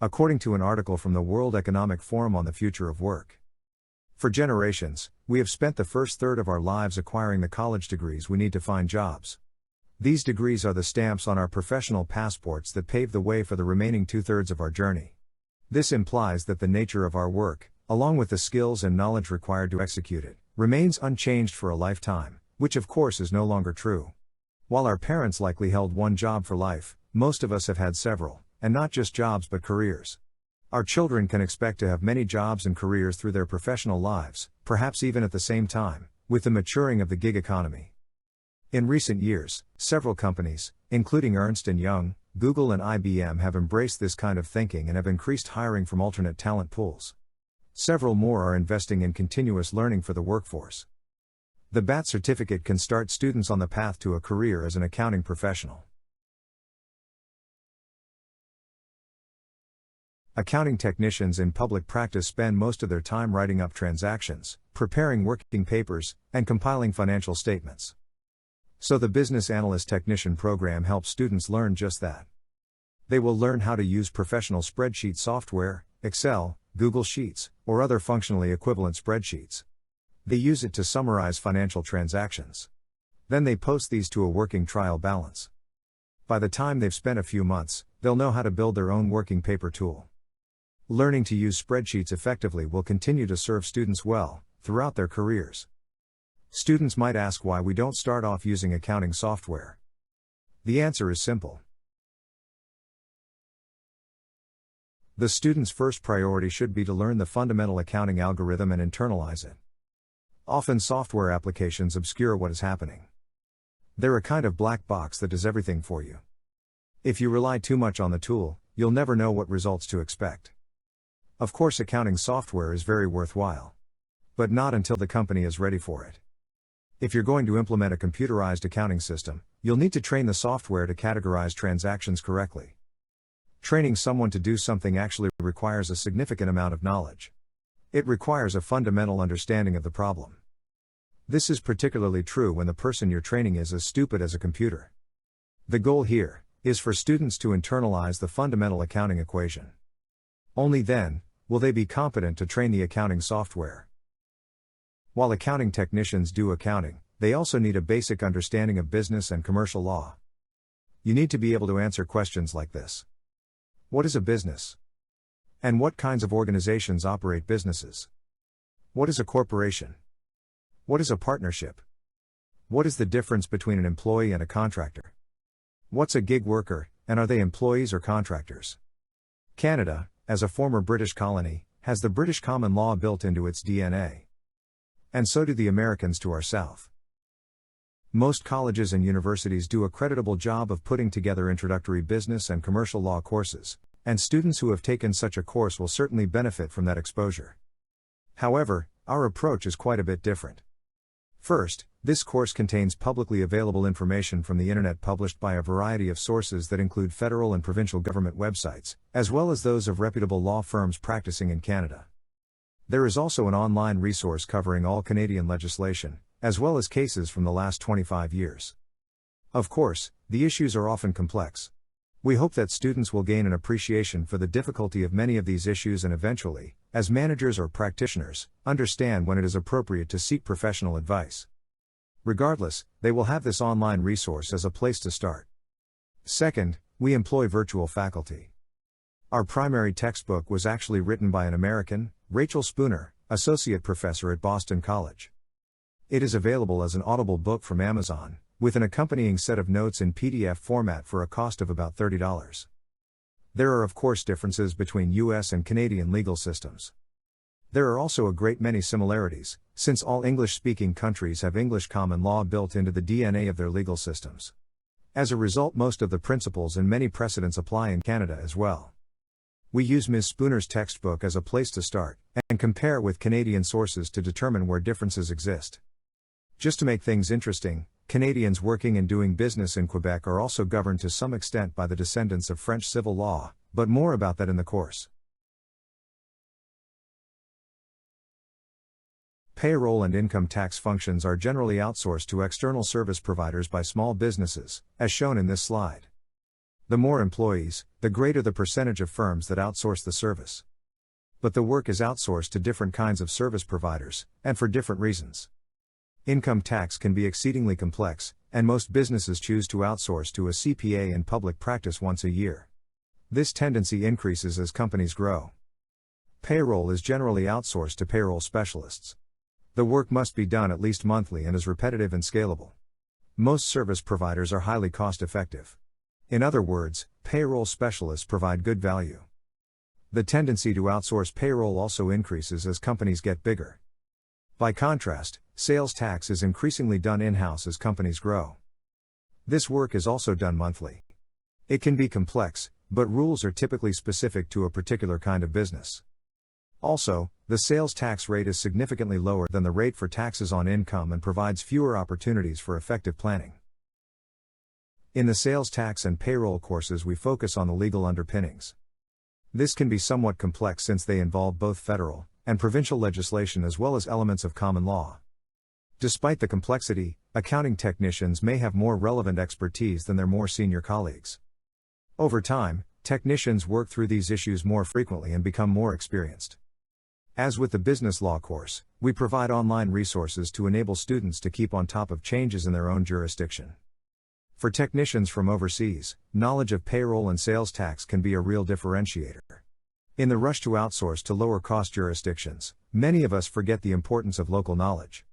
according to an article from the World Economic Forum on the future of work. For generations, we have spent the first third of our lives acquiring the college degrees we need to find jobs. These degrees are the stamps on our professional passports that pave the way for the remaining two-thirds of our journey. This implies that the nature of our work, along with the skills and knowledge required to execute it, remains unchanged for a lifetime, which of course is no longer true. While our parents likely held one job for life, most of us have had several, and not just jobs but careers. Our children can expect to have many jobs and careers through their professional lives, perhaps even at the same time, with the maturing of the gig economy. In recent years, several companies, including Ernst & Young, Google and IBM, have embraced this kind of thinking and have increased hiring from alternate talent pools. Several more are investing in continuous learning for the workforce. The BAT certificate can start students on the path to a career as an accounting professional. Accounting technicians in public practice spend most of their time writing up transactions, preparing working papers, and compiling financial statements. So the Business Analyst Technician program helps students learn just that. They will learn how to use professional spreadsheet software, Excel, Google Sheets, or other functionally equivalent spreadsheets. They use it to summarize financial transactions. Then they post these to a working trial balance. By the time they've spent a few months, they'll know how to build their own working paper tool. Learning to use spreadsheets effectively will continue to serve students well throughout their careers. Students might ask why we don't start off using accounting software. The answer is simple. The student's first priority should be to learn the fundamental accounting algorithm and internalize it. Often software applications obscure what is happening. They're a kind of black box that does everything for you. If you rely too much on the tool, you'll never know what results to expect. Of course, accounting software is very worthwhile. But not until the company is ready for it. If you're going to implement a computerized accounting system, you'll need to train the software to categorize transactions correctly. Training someone to do something actually requires a significant amount of knowledge. It requires a fundamental understanding of the problem. This is particularly true when the person you're training is as stupid as a computer. The goal here is for students to internalize the fundamental accounting equation. Only then will they be competent to train the accounting software. While accounting technicians do accounting, they also need a basic understanding of business and commercial law. You need to be able to answer questions like this. What is a business? And what kinds of organizations operate businesses? What is a corporation? What is a partnership? What is the difference between an employee and a contractor? What's a gig worker, and are they employees or contractors? Canada, as a former British colony, has the British common law built into its DNA. And so do the Americans to our south. Most colleges and universities do a creditable job of putting together introductory business and commercial law courses, and students who have taken such a course will certainly benefit from that exposure. However, our approach is quite a bit different. First, this course contains publicly available information from the internet published by a variety of sources that include federal and provincial government websites, as well as those of reputable law firms practicing in Canada. There is also an online resource covering all Canadian legislation, as well as cases from the last 25 years. Of course, the issues are often complex. We hope that students will gain an appreciation for the difficulty of many of these issues and eventually, as managers or practitioners, understand when it is appropriate to seek professional advice. Regardless, they will have this online resource as a place to start. Second, we employ virtual faculty. Our primary textbook was actually written by an American, Rachel Spooner, associate professor at Boston College. It is available as an Audible book from Amazon, with an accompanying set of notes in PDF format for a cost of about $30. There are of course differences between US and Canadian legal systems. There are also a great many similarities, since all English-speaking countries have English common law built into the DNA of their legal systems. As a result, most of the principles and many precedents apply in Canada as well. We use Ms. Spooner's textbook as a place to start, and compare with Canadian sources to determine where differences exist. Just to make things interesting, Canadians working and doing business in Quebec are also governed to some extent by the descendants of French civil law, but more about that in the course. Payroll and income tax functions are generally outsourced to external service providers by small businesses, as shown in this slide. The more employees, the greater the percentage of firms that outsource the service. But the work is outsourced to different kinds of service providers, and for different reasons. Income tax can be exceedingly complex, and most businesses choose to outsource to a CPA in public practice once a year. This tendency increases as companies grow. Payroll is generally outsourced to payroll specialists. The work must be done at least monthly and is repetitive and scalable. Most service providers are highly cost-effective. In other words, payroll specialists provide good value. The tendency to outsource payroll also increases as companies get bigger. By contrast, sales tax is increasingly done in-house as companies grow. This work is also done monthly. It can be complex, but rules are typically specific to a particular kind of business. Also, the sales tax rate is significantly lower than the rate for taxes on income and provides fewer opportunities for effective planning. In the sales tax and payroll courses, we focus on the legal underpinnings. This can be somewhat complex since they involve both federal and provincial legislation as well as elements of common law. Despite the complexity, accounting technicians may have more relevant expertise than their more senior colleagues. Over time, technicians work through these issues more frequently and become more experienced. As with the business law course, we provide online resources to enable students to keep on top of changes in their own jurisdiction. For technicians from overseas, knowledge of payroll and sales tax can be a real differentiator. In the rush to outsource to lower-cost jurisdictions, many of us forget the importance of local knowledge.